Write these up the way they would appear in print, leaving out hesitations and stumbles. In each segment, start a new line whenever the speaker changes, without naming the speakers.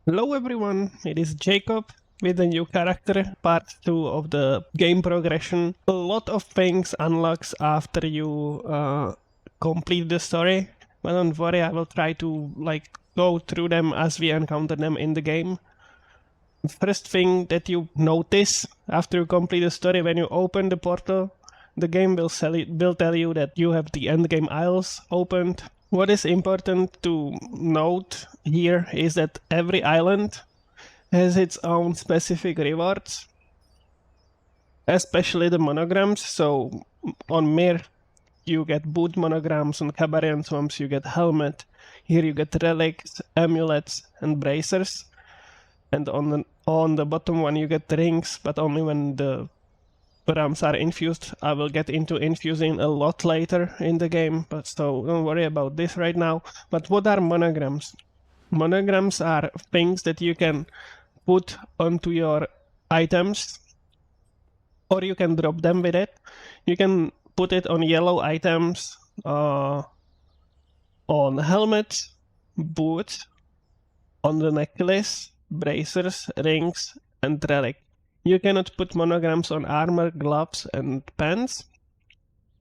Hello everyone, it is Jacob with a new character, part 2 of the game progression. A lot of things unlocks after you complete the story, but don't worry, I will try to go through them as we encounter them in the game. First thing that you notice after you complete the story, when you open the portal, the game will tell you that you have the endgame isles opened. What is important to note here is that every island has its own specific rewards, especially the monograms. So on Mir, you get boot monograms, on Cabarian Swamps, you get helmet. Here you get relics, amulets, and bracers. And on the bottom one, you get rings, but only when the rams are infused. I will get into infusing a lot later in the game, but so don't worry about this right now. But what are monograms? Monograms are things that you can put onto your items, or you can drop them with it. You can put it on yellow items, on helmets, boots, on the necklace, bracers, rings, and relic. You cannot put monograms on armor, gloves, and pants,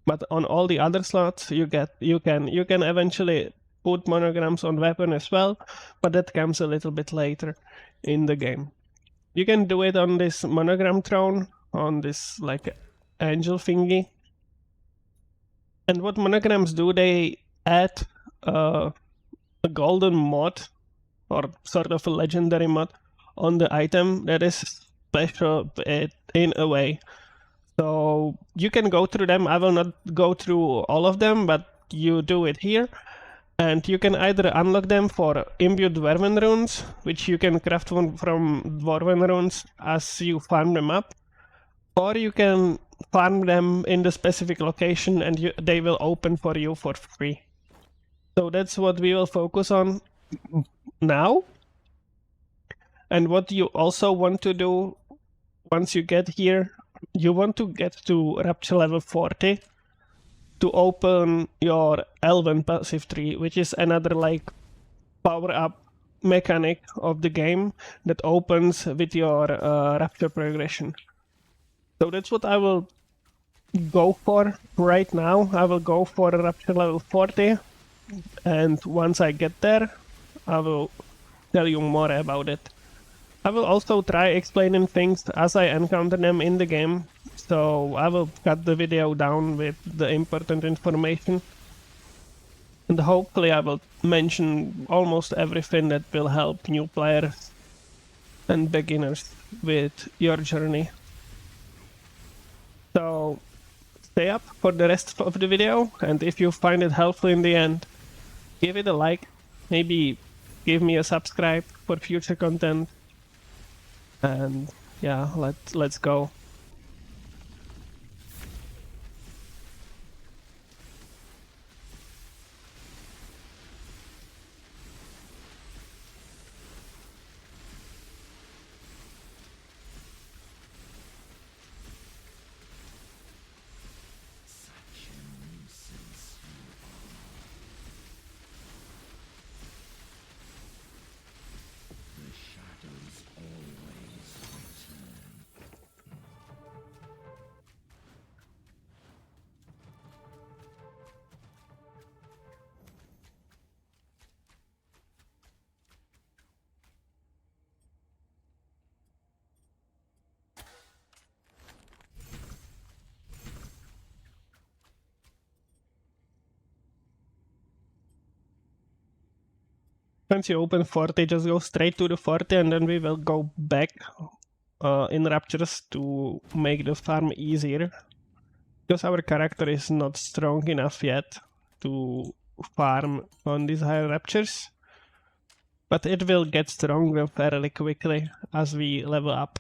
but on all the other slots you can eventually put monograms on weapon as well, but that comes a little bit later in the game. You can do it on this monogram throne, on this angel thingy. And what monograms do, they add a golden mod, or sort of a legendary mod, on the item that is special in a way. So you can go through them. I will not go through all of them, but you do it here. And you can either unlock them for imbued Dwarven runes, which you can craft from Dwarven runes as you farm them up, or you can farm them in the specific location and they will open for you for free. So that's what we will focus on now. And what you also want to do once you get here, you want to get to rapture level 40 to open your Elven passive tree, which is another power up mechanic of the game that opens with your rapture progression. So that's what I will go for right now. I will go for rapture level 40, and once I get there, I will tell you more about it. I will also try explaining things as I encounter them in the game, so I will cut the video down with the important information. And hopefully I will mention almost everything that will help new players and beginners with your journey. So stay up for the rest of the video, and if you find it helpful in the end, give it a like, maybe give me a subscribe for future content, and yeah, let's go. Once you open 40, just go straight to the 40, and then we will go back in Raptures to make the farm easier. Because our character is not strong enough yet to farm on these higher Raptures. But it will get stronger fairly quickly as we level up.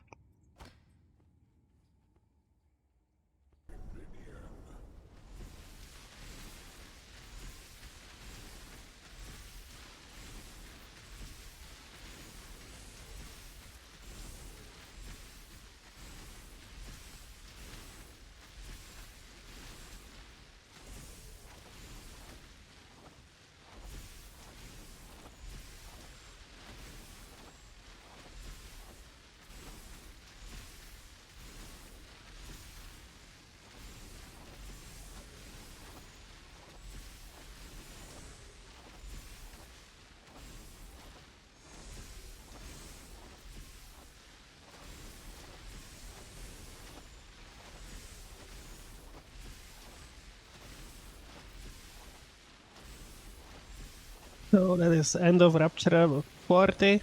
So that is end of rapture level 40.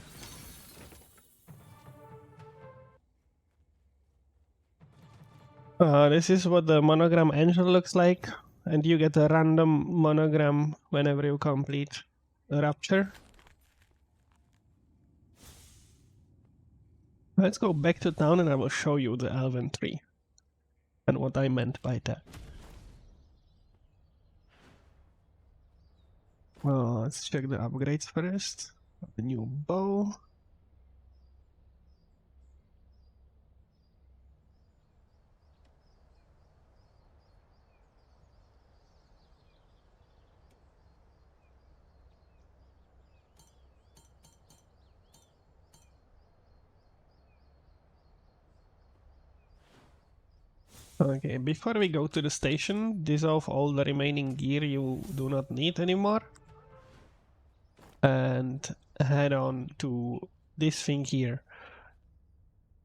This is what the monogram angel looks like, and you get a random monogram whenever you complete a rapture. Let's go back to town and I will show you the elven tree and what I meant by that. Well, let's check the upgrades first. The new bow. Okay, before we go to the station, dissolve all the remaining gear you do not need anymore. And head on to this thing here.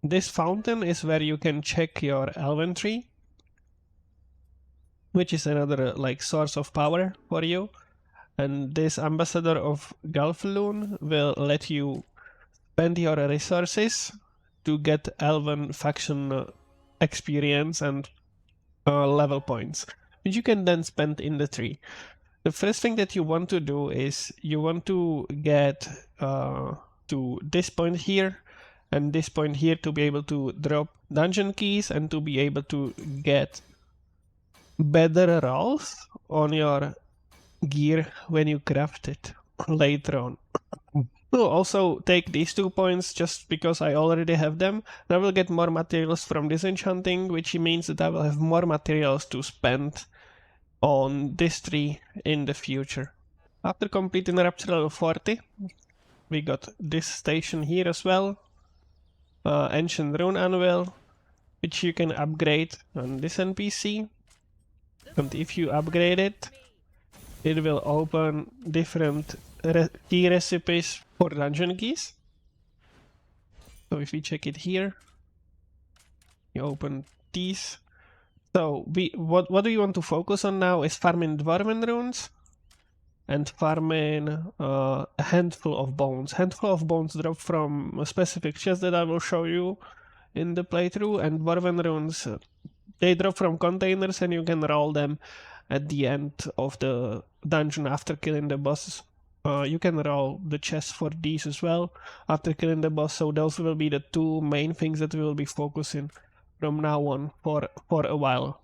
This fountain is where you can check your elven tree, which is another like source of power for you. And this ambassador of Galfloon will let you spend your resources to get elven faction experience and level points, which you can then spend in the tree. The first thing that you want to do is you want to get to this point here and this point here to be able to drop dungeon keys and to be able to get better rolls on your gear when you craft it later on. We'll also take these 2 points just because I already have them. And I will get more materials from disenchanting, which means that I will have more materials to spend on this tree in the future. After completing Rapture level 40, we got this station here as well. Ancient Rune Anvil, which you can upgrade on this NPC. And if you upgrade it, it will open different key recipes for dungeon keys. So if we check it here, you open these. So what do you want to focus on now is farming Dwarven runes and farming a handful of bones. Handful of bones drop from a specific chest that I will show you in the playthrough, and Dwarven runes, they drop from containers and you can roll them at the end of the dungeon after killing the bosses. You can roll the chest for these as well after killing the boss, so those will be the 2 main things that we will be focusing from now on for a while.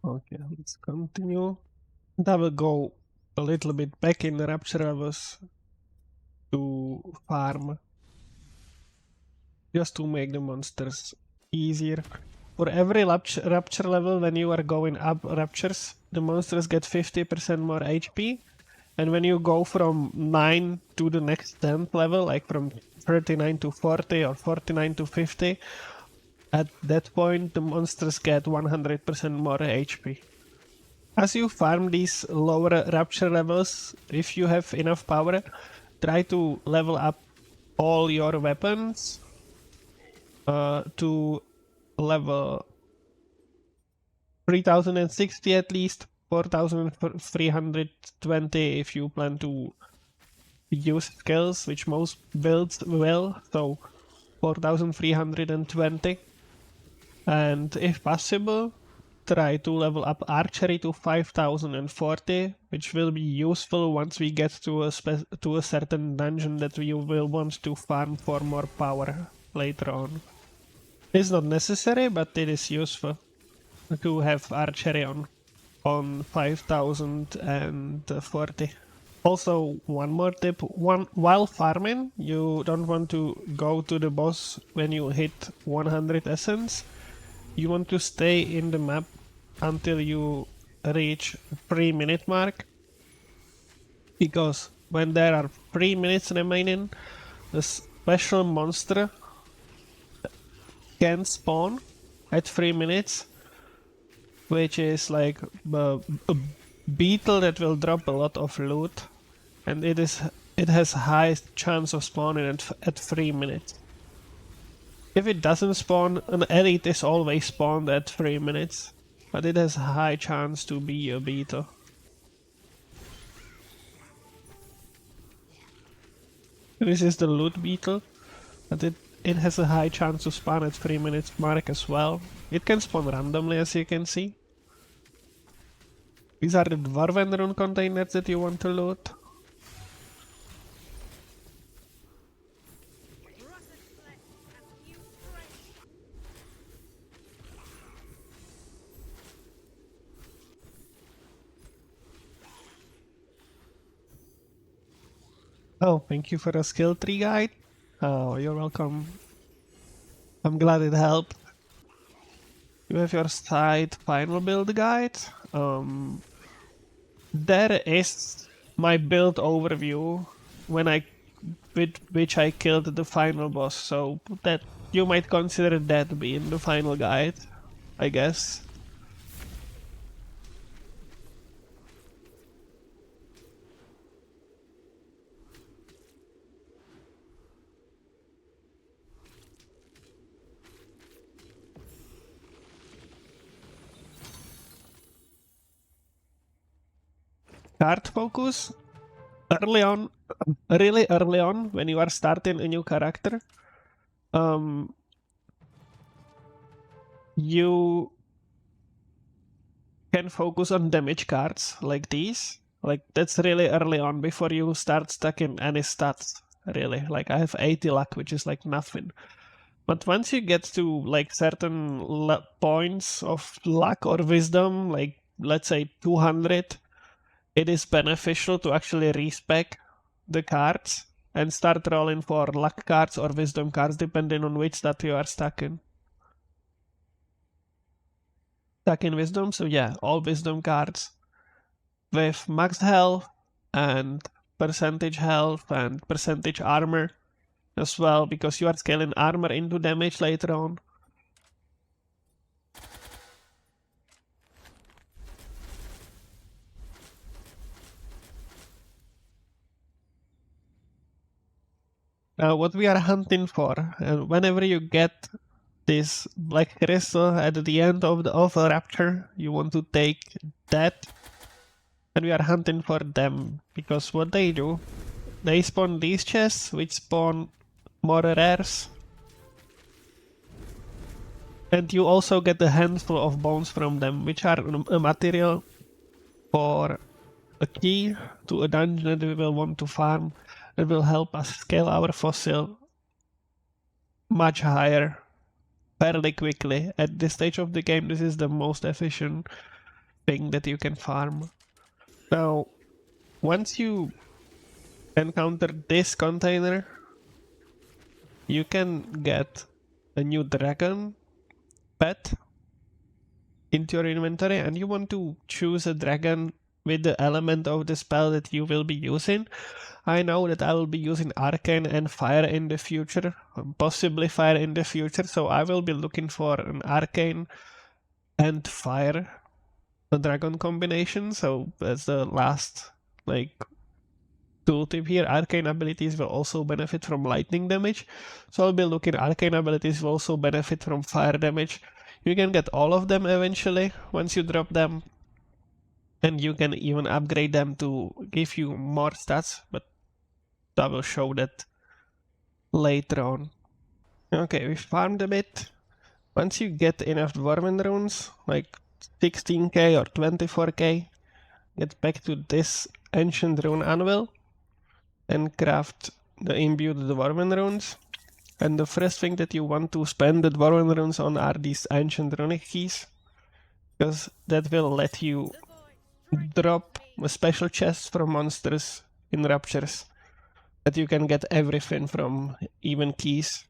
Okay, let's continue. And I will go a little bit back in the Rapture levels to farm, just to make the monsters easier. For every Rapture level, when you are going up Raptures, the monsters get 50% more HP. And when you go from 9 to the next 10th level, like from 39 to 40 or 49 to 50, at that point the monsters get 100% more HP. As you farm these lower rapture levels, if you have enough power, try to level up all your weapons to level 3060 at least, 4320 if you plan to use skills, which most builds will, so 4320. And if possible, try to level up archery to 5040, which will be useful once we get to a certain dungeon that we will want to farm for more power later on. It's not necessary, but it is useful to have archery on 5040. Also, one more tip, while farming, you don't want to go to the boss when you hit 100 essence. You want to stay in the map until you reach 3 minute mark, because when there are 3 minutes remaining, the special monster can spawn at 3 minutes, which is like a beetle that will drop a lot of loot, and it has high chance of spawning at 3 minutes. If it doesn't spawn, an elite is always spawned at 3 minutes, but it has high chance to be a beetle. This is the loot beetle, but it has a high chance to spawn at 3 minutes mark as well. It can spawn randomly, as you can see. These are the Dwarven rune containers that you want to loot. Oh, thank you for the skill tree guide. Oh, you're welcome. I'm glad it helped. You have your side final build guide. There is my build overview with which I killed the final boss, so that you might consider that being the final guide, I guess. Card focus early on, really early on when you are starting a new character. You can focus on damage cards like these. Like that's really early on before you start stacking any stats. Really, like I have 80 luck, which is like nothing. But once you get to like certain points of luck or wisdom, like let's say 200, it is beneficial to actually respec the cards and start rolling for luck cards or wisdom cards, depending on which stat you are stacking. Stacking wisdom, so yeah, all wisdom cards with max health and percentage health and percentage armor as well, because you are scaling armor into damage later on. What we are hunting for, and whenever you get this black crystal at the end of the rapture, you want to take that, and we are hunting for them, because what they do, they spawn these chests, which spawn more rares, and you also get a handful of bones from them, which are a material for a key to a dungeon that we will want to farm, that will help us scale our fossil much higher fairly quickly. At this stage of the game, this is the most efficient thing that you can farm. Now, once you encounter this container, you can get a new dragon pet into your inventory, and you want to choose a dragon with the element of the spell that you will be using. I know that I will be using arcane and fire in the future, possibly fire in the future, so I will be looking for an arcane and fire dragon combination. So that's the last like tooltip here. Arcane abilities will also benefit from lightning damage, so I'll be looking arcane abilities will also benefit from fire damage. You can get all of them eventually once you drop them, and you can even upgrade them to give you more stats, but I will show that later on. Okay, we farmed a bit. Once you get enough Dwarven runes, like 16k or 24k, get back to this ancient rune anvil and craft the imbued Dwarven runes. And the first thing that you want to spend the Dwarven runes on are these ancient runic keys, because that will let you drop a special chest from monsters in raptures, that you can get everything from, even keys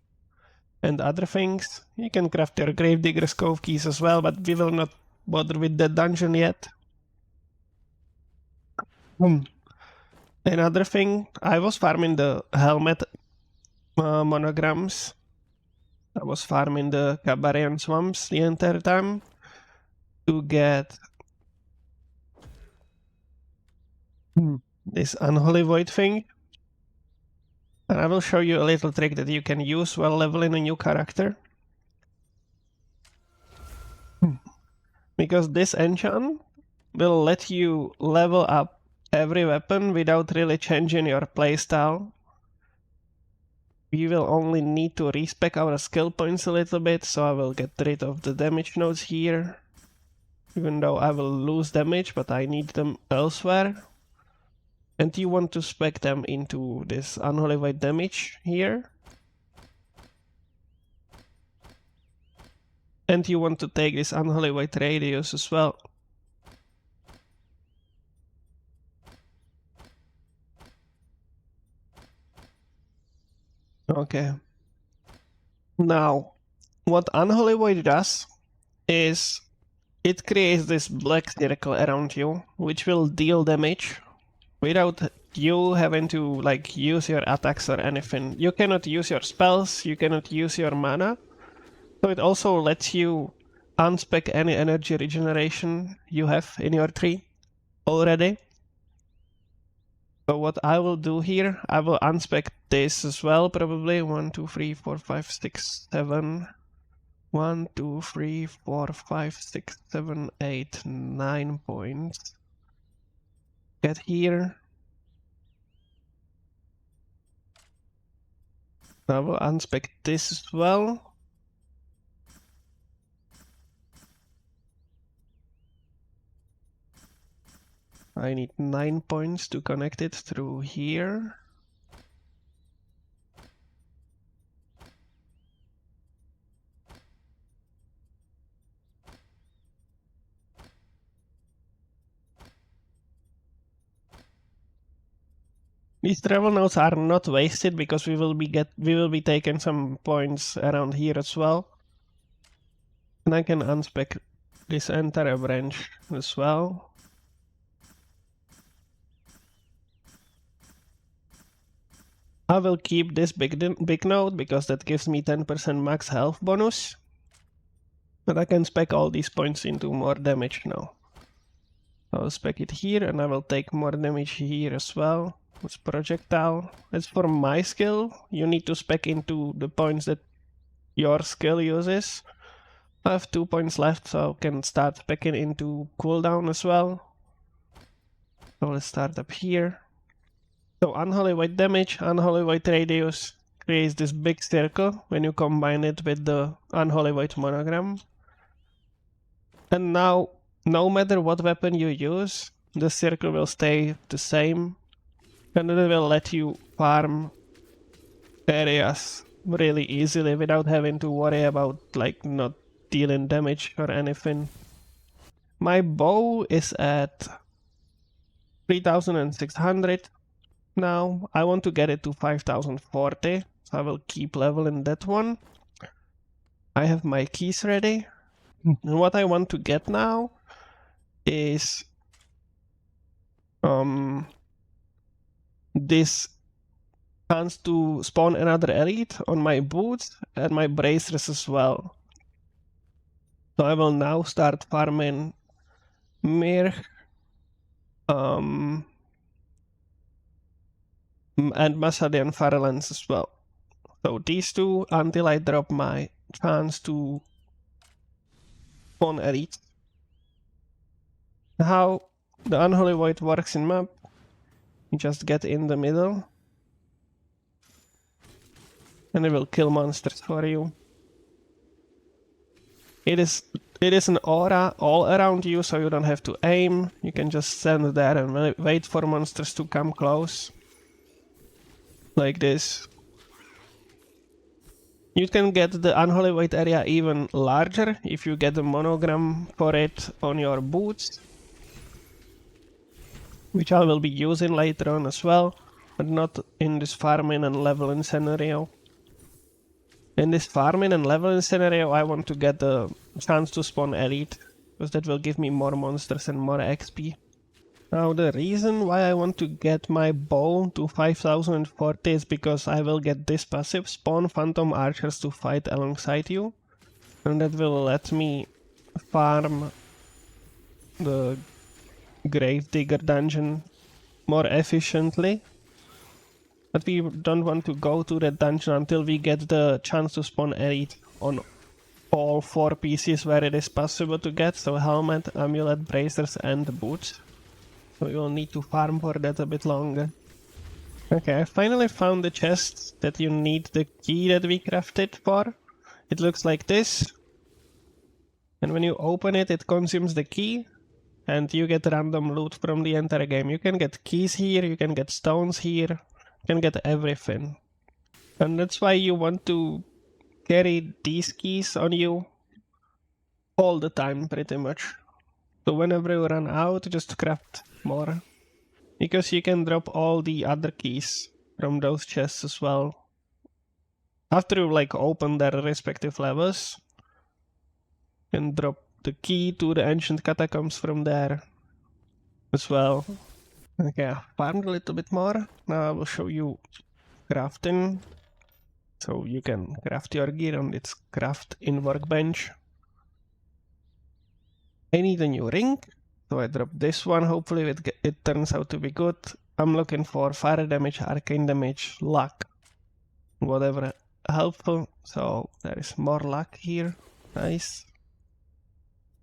and other things. You can craft your Gravedigger's Cove keys as well, but we will not bother with that dungeon yet. Another thing, I was farming the helmet monograms. I was farming the Cabarian swamps the entire time to get this unholy void thing. And I will show you a little trick that you can use while leveling a new character. Because this enchant will let you level up every weapon without really changing your playstyle. We will only need to respec our skill points a little bit, so I will get rid of the damage nodes here. Even though I will lose damage, but I need them elsewhere. And you want to spec them into this unholy void damage here. And you want to take this unholy void radius as well. Okay. Now, what unholy void does is it creates this black circle around you, which will deal damage without you having to like use your attacks or anything. You cannot use your spells, you cannot use your mana. So it also lets you unspec any energy regeneration you have in your tree already. So what I will do here, I will unspec this as well, probably. 1, 2, 3, 4, 5, 6, 7. 1, 2, 3, 4, 5, 6, 7, 8, 9 points. Get here. I will unspec this as well. I need 9 points to connect it through here. These travel nodes are not wasted because we will be taking some points around here as well. And I can unspec this entire branch as well. I will keep this big node because that gives me 10% max health bonus. But I can spec all these points into more damage now. I'll spec it here and I will take more damage here as well. It's projectile. It's for my skill. You need to spec into the points that your skill uses. I have 2 points left, so I can start specking into cooldown as well. So let's start up here. So unholy void damage, unholy void radius creates this big circle when you combine it with the unholy void monogram. And now, no matter what weapon you use, the circle will stay the same, and it will let you farm areas really easily without having to worry about like not dealing damage or anything. My bow is at 3600. Now, I want to get it to 5040, so I will keep leveling that one. I have my keys ready. And what I want to get now is this chance to spawn another elite on my boots and my bracers as well. So I will now start farming Mir and Masadian Farlands as well. So these two until I drop my chance to spawn elite. How the Unholy Void works in map, you just get in the middle and it will kill monsters for you. It is an aura all around you, so you don't have to aim. You can just stand there and wait for monsters to come close. Like this. You can get the unholy void area even larger if you get a monogram for it on your boots, which I will be using later on as well, but not in this farming and leveling scenario. In this farming and leveling scenario, I want to get the chance to spawn elite, because that will give me more monsters and more XP. Now the reason why I want to get my bow to 5040 is because I will get this passive, spawn phantom archers to fight alongside you, and that will let me farm the Gravedigger dungeon more efficiently. But we don't want to go to that dungeon until we get the chance to spawn elite on all 4 pieces where it is possible to get, so helmet, amulet, bracers and boots. So we will need to farm for that a bit longer. Okay, I finally found the chest that you need the key that we crafted for. It looks like this. And when you open it, it consumes the key. And you get random loot from the entire game. You can get keys here, you can get stones here, you can get everything. And that's why you want to carry these keys on you all the time, pretty much. So whenever you run out, just craft more. Because you can drop all the other keys from those chests as well. After you like open their respective levels, you can drop the key to the ancient catacombs from there as well. Okay, I farmed a little bit more. Now I will show you crafting. So you can craft your gear on its craft in workbench. I need a new ring, so I drop this one. Hopefully it turns out to be good. I'm looking for fire damage, arcane damage, luck, whatever helpful. So there is more luck here. Nice.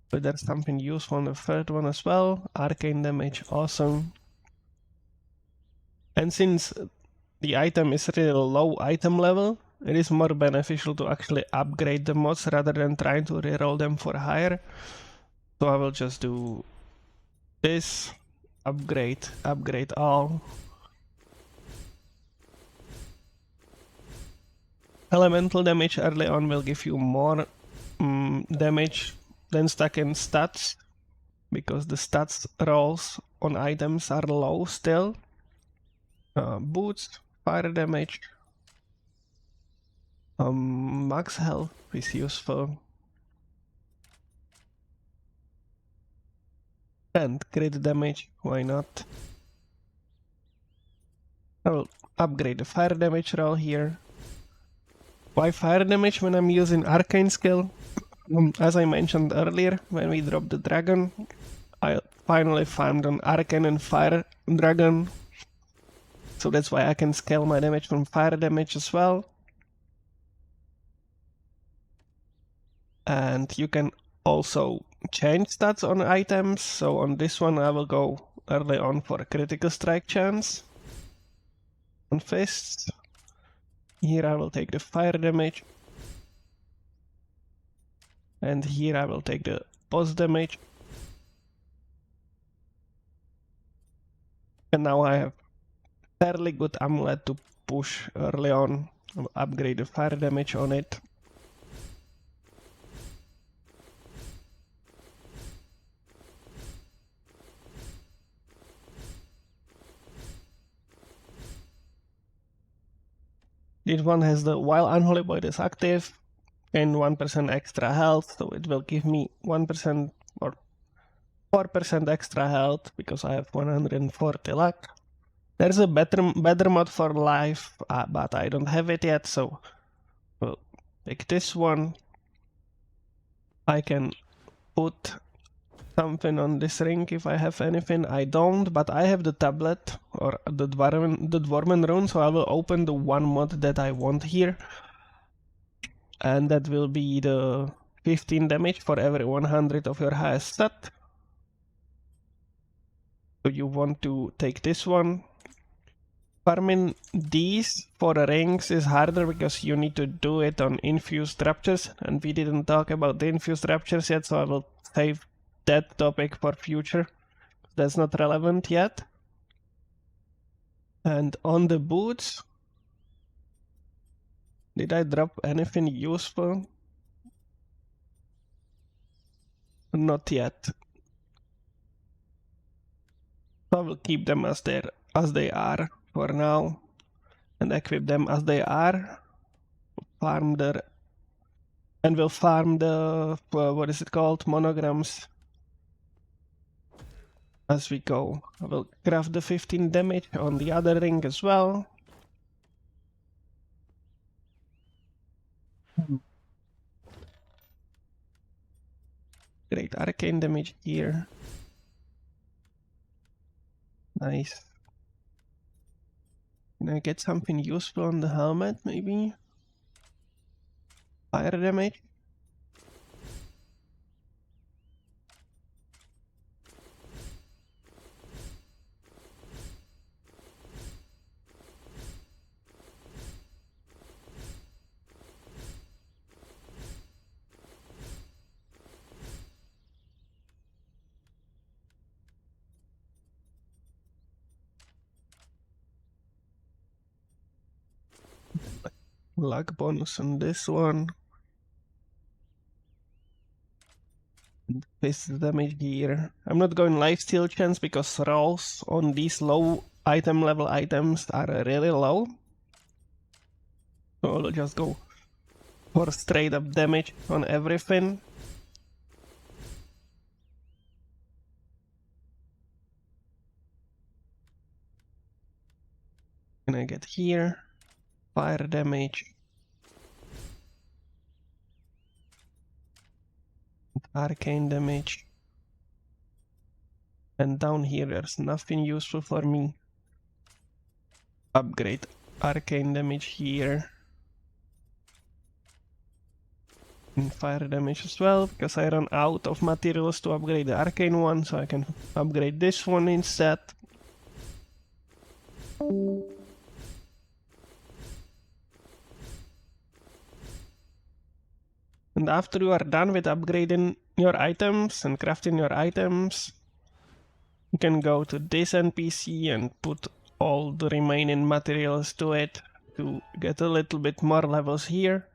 But there's something useful on the third one as well. Arcane damage, awesome. And since the item is really low item level, it is more beneficial to actually upgrade the mods rather than trying to reroll them for higher. So I will just do this, upgrade all. Elemental damage early on will give you more damage than stuck in stats, because the stats rolls on items are low still. Boots, fire damage, max health is useful. And crit damage, why not? I will upgrade the fire damage roll here. Why fire damage when I'm using arcane skill? As I mentioned earlier, when we dropped the dragon, I finally found an arcane and fire dragon. So that's why I can scale my damage from fire damage as well. And you can also change stats on items. So on this one I will go early on for a critical strike chance. On fists. Here I will take the fire damage. And here I will take the boss damage. And now I have fairly good amulet to push early on. I'll upgrade the fire damage on it. This one has the while unholy void is active, gain 1% extra health, so it will give me 1% or 4% extra health because I have 140 luck. There's a better mod for life, but I don't have it yet, so we'll take this one. I can put something on this ring if I have anything. I don't, but I have the tablet or the Dwarven rune, so I will open the one mod that I want here. And that will be the 15 damage for every 100 of your highest stat. So you want to take this one. Farming these for the rings is harder because you need to do it on infused raptures, and we didn't talk about the infused raptures yet, so I will save that topic for future. That's not relevant yet. And on the boots, Did I drop anything useful? Not yet. I will keep them as they are for now, and equip them as they are. Farm the and we'll farm the what is it called, monograms, as we go. I will craft the 15 damage on the other ring as well. Great arcane damage here. Nice. Can I get something useful on the helmet, maybe? Fire damage? Luck bonus on this one. Face damage here. I'm not going lifesteal chance because rolls on these low item level items are really low. So I'll just go for straight up damage on everything. Can I get here? Fire damage. Arcane damage. And down here there's nothing useful for me. Upgrade arcane damage here. And fire damage as well, because I run out of materials to upgrade the arcane one, so I can upgrade this one instead. And after you are done with upgrading your items and crafting your items, you can go to this NPC and put all the remaining materials to it to get a little bit more levels here.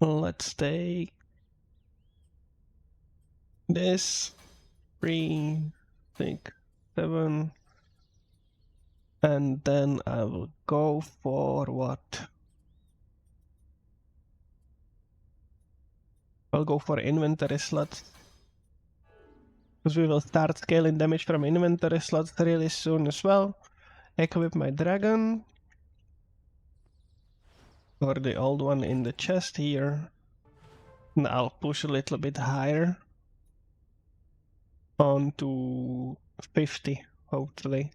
Let's take this 3, 6, 7, and then I will go for what? I'll go for inventory slots, because we will start scaling damage from inventory slots really soon as well. Equip my dragon, or the old one in the chest here. And I'll push a little bit higher on to 50, hopefully.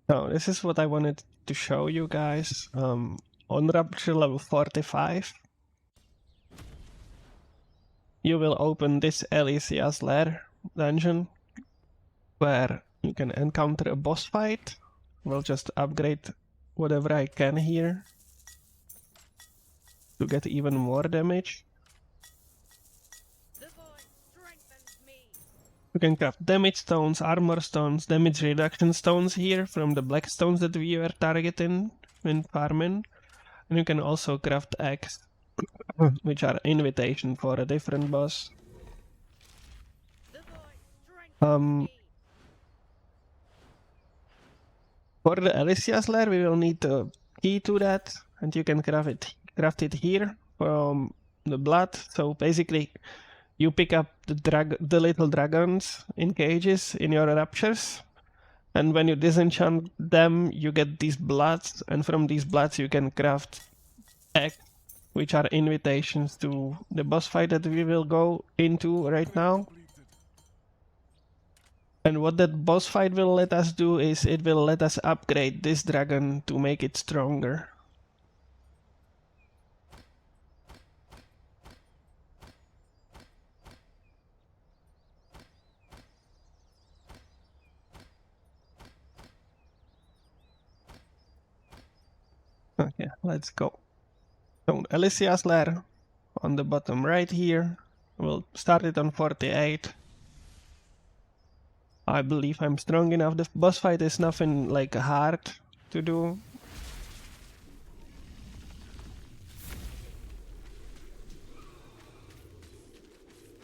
So this is what I wanted to show you guys. On Rapture level 45, you will open this Elysia's Lair dungeon, where you can encounter a boss fight. We'll just upgrade whatever I can here to get even more damage. You can craft damage stones, armor stones, damage reduction stones here from the black stones that we were targeting when farming. And you can also craft eggs, which are invitation for a different boss. For the Elysia's Lair, we will need a key to that, and you can craft it here from the blood. So basically, you pick up the little dragons in cages in your raptures, And when you disenchant them, you get these bloods, and from these bloods you can craft eggs, which are invitations to the boss fight that we will go into right now. And what that boss fight will let us do is it will let us upgrade this dragon to make it stronger. Okay, let's go. So Alicia's lair on the bottom right here. We'll start it on 48. I believe I'm strong enough. The boss fight is nothing like hard to do.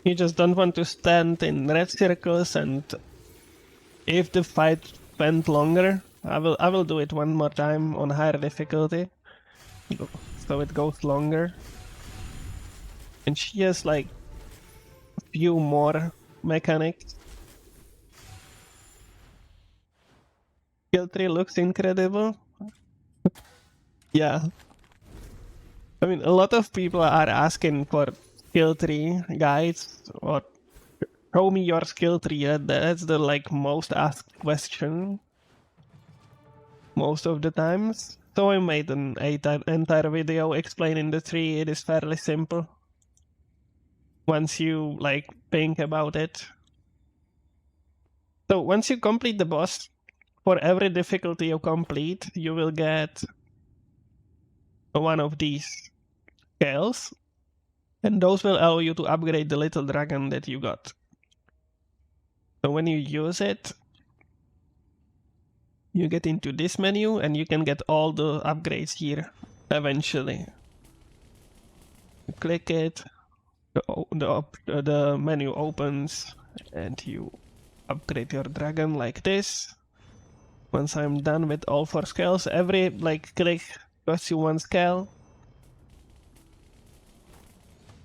You just don't want to stand in red circles, and if the fight went longer, I will do it one more time on higher difficulty, so it goes longer. And she has like a few more mechanics. Skill tree looks incredible. Yeah. I mean, a lot of people are asking for skill tree guides, or show me your skill tree. That's the like most asked question most of the times. So I made an entire video explaining the tree. It is fairly simple once you like think about it. So once you complete the boss, for every difficulty you complete, you will get one of these scales, and those will allow you to upgrade the little dragon that you got. So when you use it, you get into this menu and you can get all the upgrades here eventually. You click it, the menu opens, and you upgrade your dragon like this. Once I'm done with all 4 scales, every like click costs you 1 scale.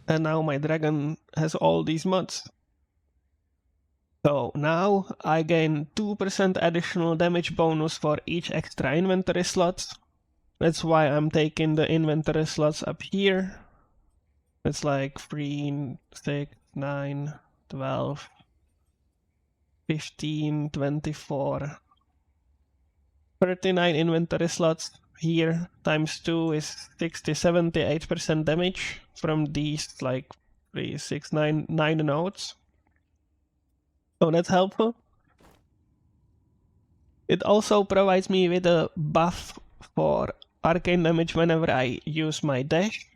And now my dragon has all these mods. So now I gain 2% additional damage bonus for each extra inventory slot. That's why I'm taking the inventory slots up here. It's like 3, 6, 9, 12, 15, 24, 39 inventory slots here. Times 2 is 60, 78% damage from these like 3, 6, 9 nodes. So that's helpful. It also provides me with a buff for arcane damage whenever I use my dash.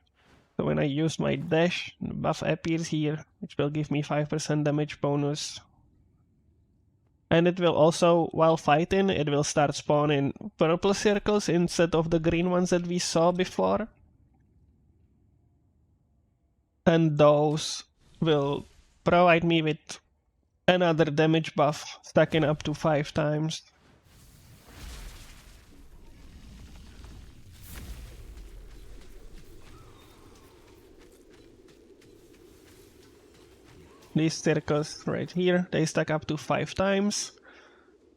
So when I use my dash, the buff appears here, which will give me 5% damage bonus. And it will also, while fighting, it will start spawning purple circles instead of the green ones that we saw before. And those will provide me with another damage buff, stacking up to 5 times. These circles right here, they stack up to 5 times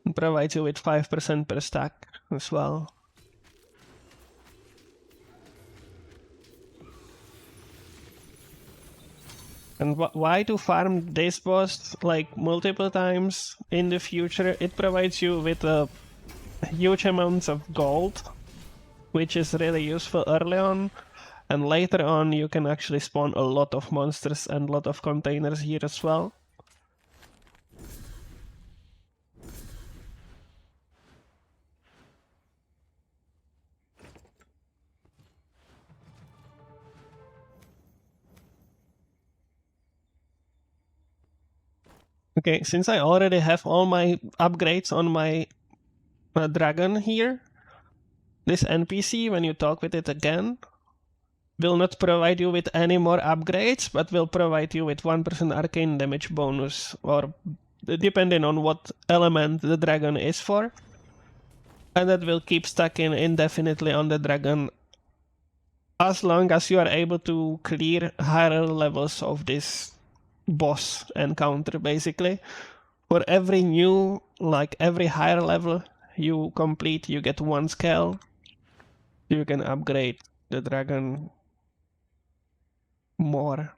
and provide you with 5% per stack as well. And why to farm this boss like multiple times in the future? It provides you with a huge amounts of gold, which is really useful early on. And later on, you can actually spawn a lot of monsters and a lot of containers here as well. Okay, since I already have all my upgrades on my dragon here, this NPC, when you talk with it again, will not provide you with any more upgrades, but will provide you with 1% arcane damage bonus, or depending on what element the dragon is for. And that will keep stacking indefinitely on the dragon as long as you are able to clear higher levels of this boss encounter, basically. For every new, like every higher level you complete, you get 1 scale. You can upgrade the dragon more.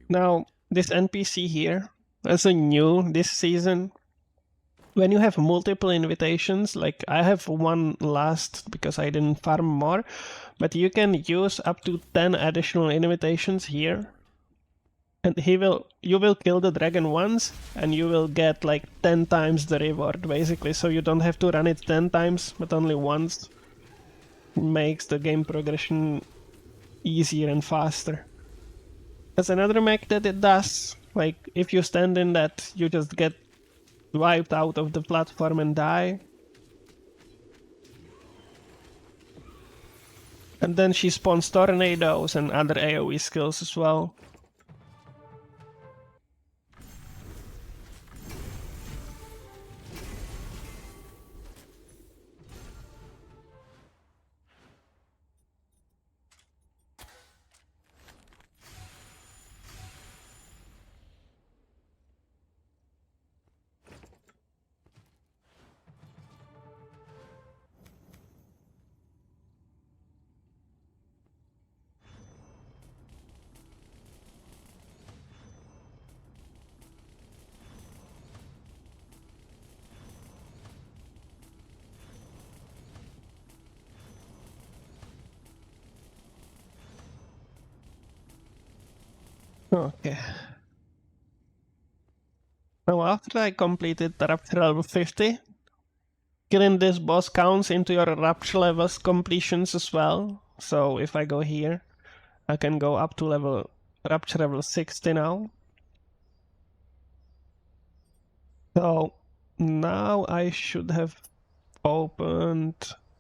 Now, this NPC here, as a new this season, when you have multiple invitations, like I have one last because I didn't farm more, but you can use up to 10 additional invitations here. And you will kill the dragon once, and you will get like 10 times the reward, basically. So you don't have to run it 10 times, but only once. Makes the game progression easier and faster. There's another mech that it does. Like, if you stand in that, you just get wiped out of the platform and die. And then she spawns tornadoes and other AoE skills as well. Okay. Now after I completed the Rapture level 50, killing this boss counts into your Rapture levels completions as well. So if I go here, I can go up to Rapture level 60 now. So now I should have opened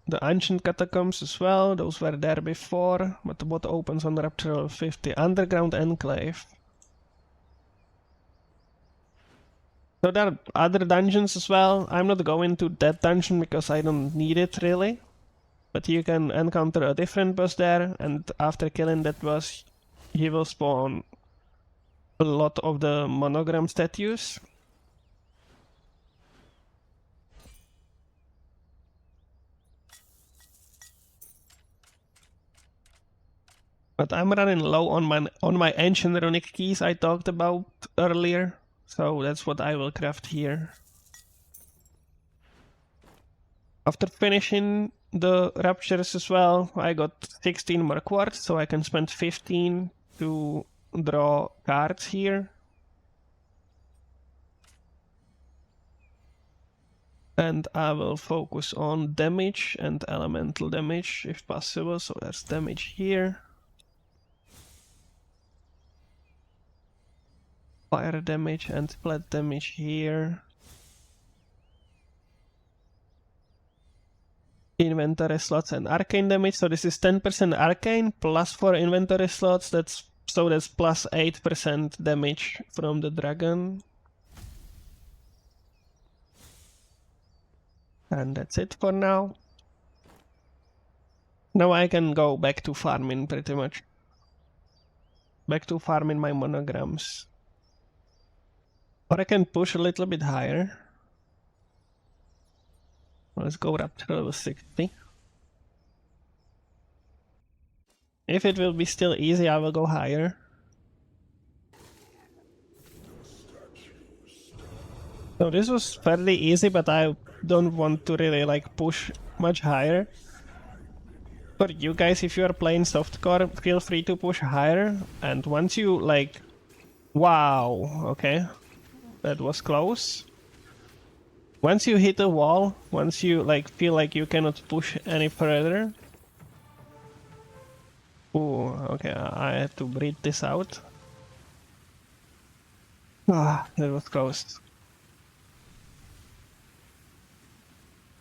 the ancient catacombs as well. Those were there before, but what opens on Rapture level 50? Underground Enclave. So there are other dungeons as well. I'm not going to that dungeon because I don't need it really. But you can encounter a different boss there, and after killing that boss, he will spawn a lot of the monogram statues. But I'm running low on my ancient runic keys I talked about earlier, so that's what I will craft here. After finishing the raptures as well, I got 16 more quartz, so I can spend 15 to draw cards here. And I will focus on damage and elemental damage if possible, so there's damage here. Fire damage and flat damage here. Inventory slots and arcane damage, so this is 10% arcane plus 4 inventory slots, that's plus 8% damage from the dragon. And that's it for now. Now I can go back to farming pretty much. Back to farming my monograms. Or I can push a little bit higher. Let's go up to level 60. If it will be still easy, I will go higher. So this was fairly easy, but I don't want to really like push much higher. For you guys, if you are playing softcore, feel free to push higher. And once you like... Wow, okay. That was close. Once you hit a wall, once you like feel like you cannot push any further... Ooh, okay, I have to breathe this out. Ah, that was close.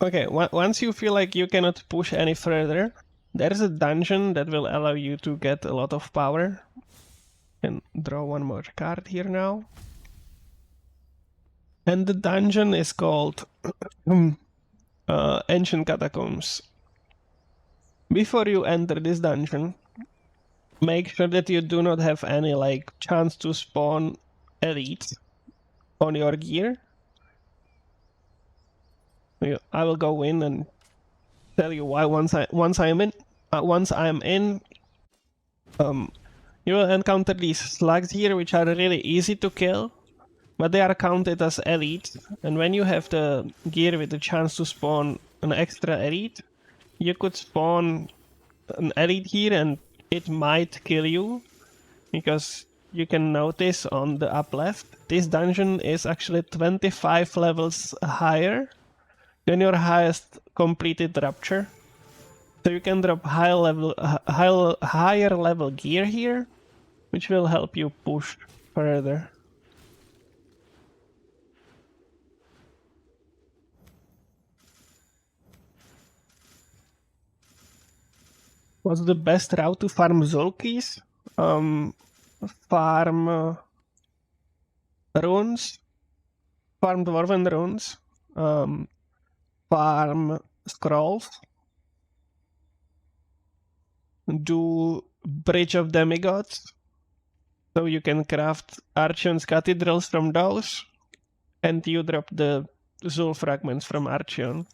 Okay, once you feel like you cannot push any further, there's a dungeon that will allow you to get a lot of power. And draw one more card here now. And the dungeon is called Ancient Catacombs. before you enter this dungeon, make sure that you do not have any like chance to spawn elite on your gear. I will go in and tell you why once I'm in. You will encounter these slugs here, which are really easy to kill, but they are counted as elite. And when you have the gear with the chance to spawn an extra elite, you could spawn an elite here and it might kill you, because you can notice on the up left, this dungeon is actually 25 levels higher than your highest completed rapture. So you can drop higher level gear here, which will help you push further. What's the best route to farm Zulkis? Farm runes, farm Dwarven runes, farm scrolls, do Bridge of Demigods, so you can craft Archeon's cathedrals from those, and you drop the Zul fragments from Archeon.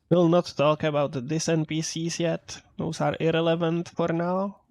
We'll not talk about these NPCs yet, those are irrelevant for now.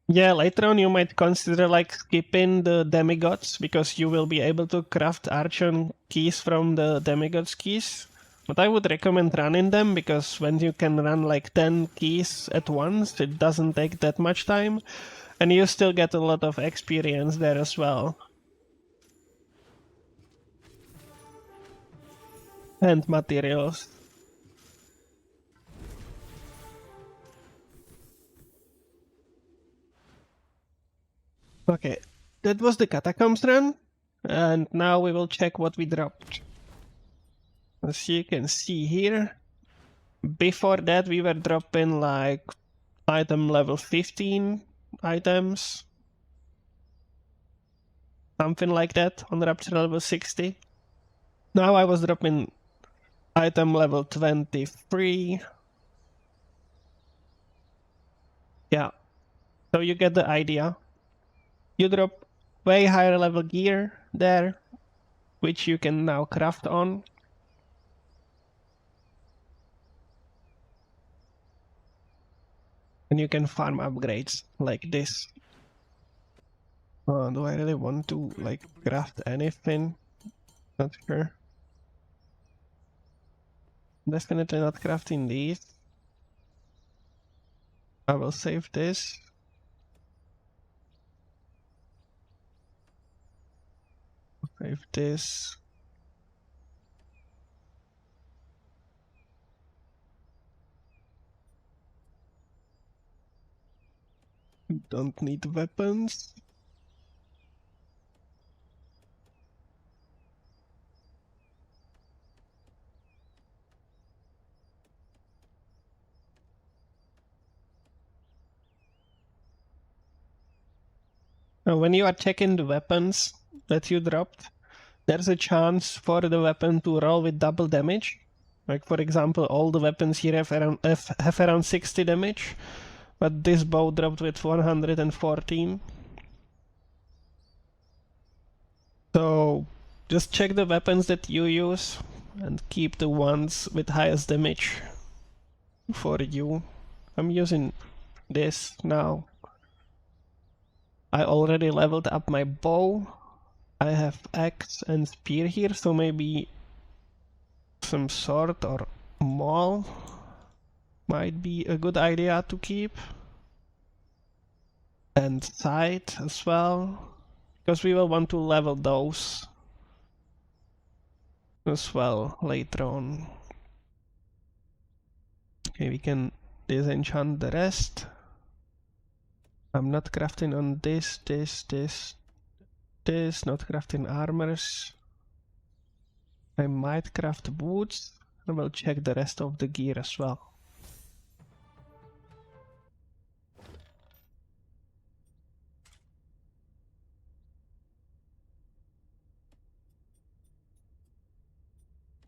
Yeah, later on you might consider like skipping the demigods, because you will be able to craft Archon keys from the demigods keys. But I would recommend running them, because when you can run like 10 keys at once, it doesn't take that much time, and you still get a lot of experience there as well. And materials. Okay, that was the catacombs run, and now we will check what we dropped. As you can see here, before that we were dropping like item level 15 items, something like that, on Rapture level 60. Now I was dropping item level 23. Yeah, so you get the idea. You drop way higher level gear there, which you can now craft on. And you can farm upgrades like this. Do I really want to like craft anything? Not sure. Definitely not crafting these. I will save this. Save this. Don't need weapons. Now, when you are checking the weapons that you dropped, there's a chance for the weapon to roll with double damage. Like for example, all the weapons here have around 60 damage, but this bow dropped with 114. So just check the weapons that you use and keep the ones with highest damage for you. I'm using this now. I already leveled up my bow. I have axe and spear here, so maybe some sword or maul might be a good idea to keep. And scythe as well. because we will want to level those as well later on. Okay, we can disenchant the rest. I'm not crafting on this, not crafting armors. I might craft boots. I will check the rest of the gear as well.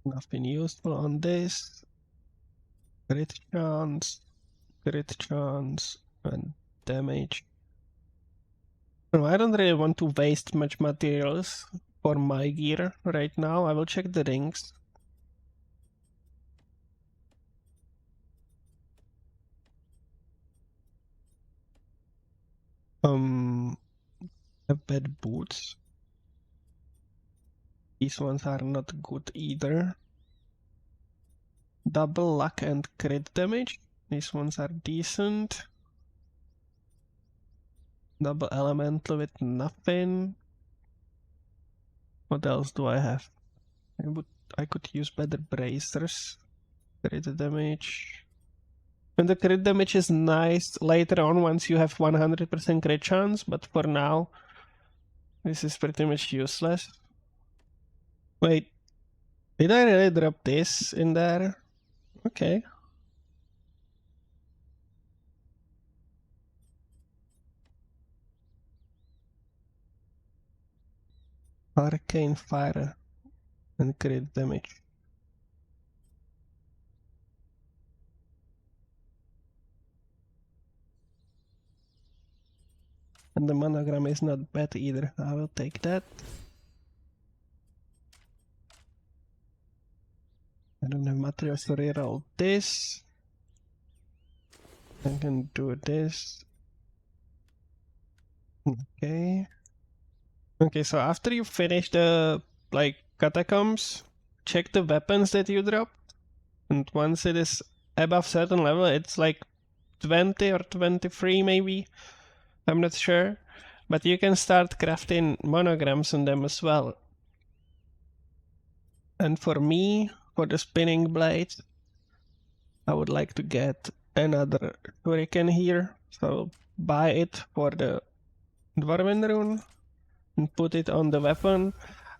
Nothing useful on this. Crit chance, and damage. No, I don't really want to waste much materials for my gear right now. I will check the rings. Have bad boots. These ones are not good either. Double luck and crit damage. These ones are decent. Double elemental with nothing. What else do I have? I could use better bracers. Crit damage. And the crit damage is nice later on once you have 100% crit chance, but for now, this is pretty much useless. Wait, did I really drop this in there? Okay. Arcane fire and crit damage. And the monogram is not bad either. I will take that. I don't have materials to reroll this. I can do this. Okay. Okay, so after you finish the catacombs, check the weapons that you dropped. And once it is above certain level, it's like 20 or 23 maybe. I'm not sure. But you can start crafting monograms on them as well. And for me, for the spinning blade, I would like to get another shuriken here. So I'll buy it for the Dwarven rune and put it on the weapon.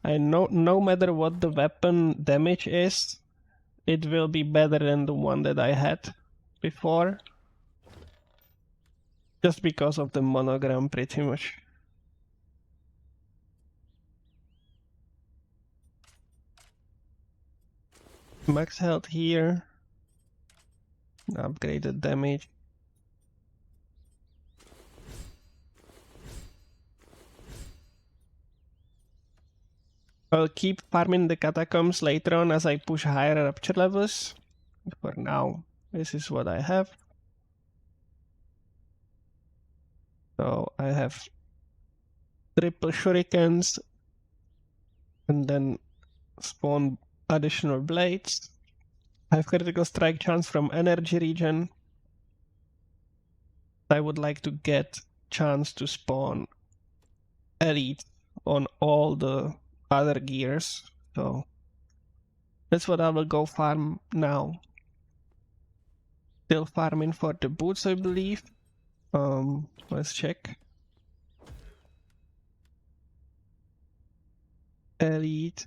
And no matter what the weapon damage is, it will be better than the one that I had before. Just because of the monogram, pretty much. Max health here. Upgraded damage. I'll keep farming the catacombs later on as I push higher rapture levels. For now, this is what I have. So I have triple shurikens and then spawn additional blades. I have critical strike chance from energy regen. I would like to get chance to spawn elite on all the other gears. So that's what I will go farm now. Still farming for the boots, I believe. Let's check. Elite.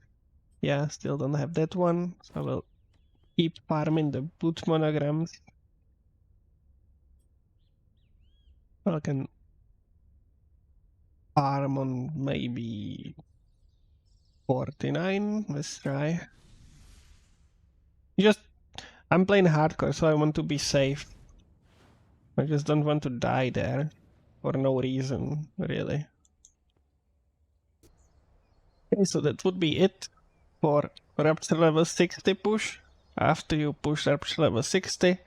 Yeah, still don't have that one. So I will keep farming the boot monograms. I can farm on maybe 49. Let's try. I'm playing hardcore, so I want to be safe. I just don't want to die there for no reason, really. Okay, so that would be it for Rapture level 60 push. After you push Rapture level 60,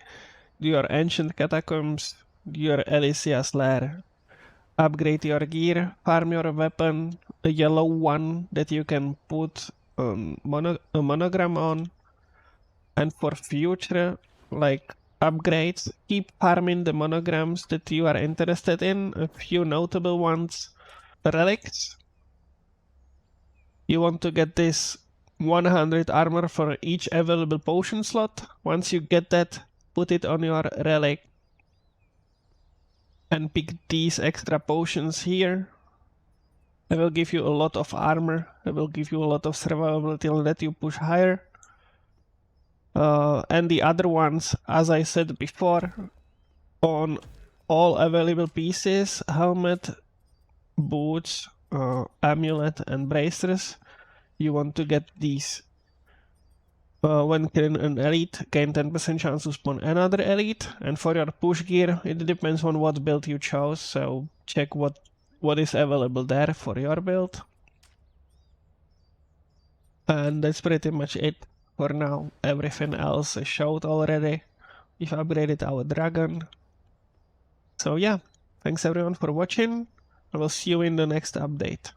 do your Ancient Catacombs, do your Elysia's Lair, upgrade your gear, farm your weapon, a yellow one that you can put a monogram on, and for future upgrades, keep farming the monograms that you are interested in, a few notable ones. Relics, you want to get this 100 armor for each available potion slot. Once you get that, put it on your relic and pick these extra potions here. It will give you a lot of armor, it will give you a lot of survivability and let you push higher. And the other ones, as I said before, on all available pieces, helmet, boots, amulet and bracers, you want to get these. When killing an elite, gain 10% chance to spawn another elite, and for your push gear, it depends on what build you chose, so check what is available there for your build. And that's pretty much it for now. Everything else is showed already. We've upgraded our dragon. So yeah, thanks everyone for watching. I will see you in the next update.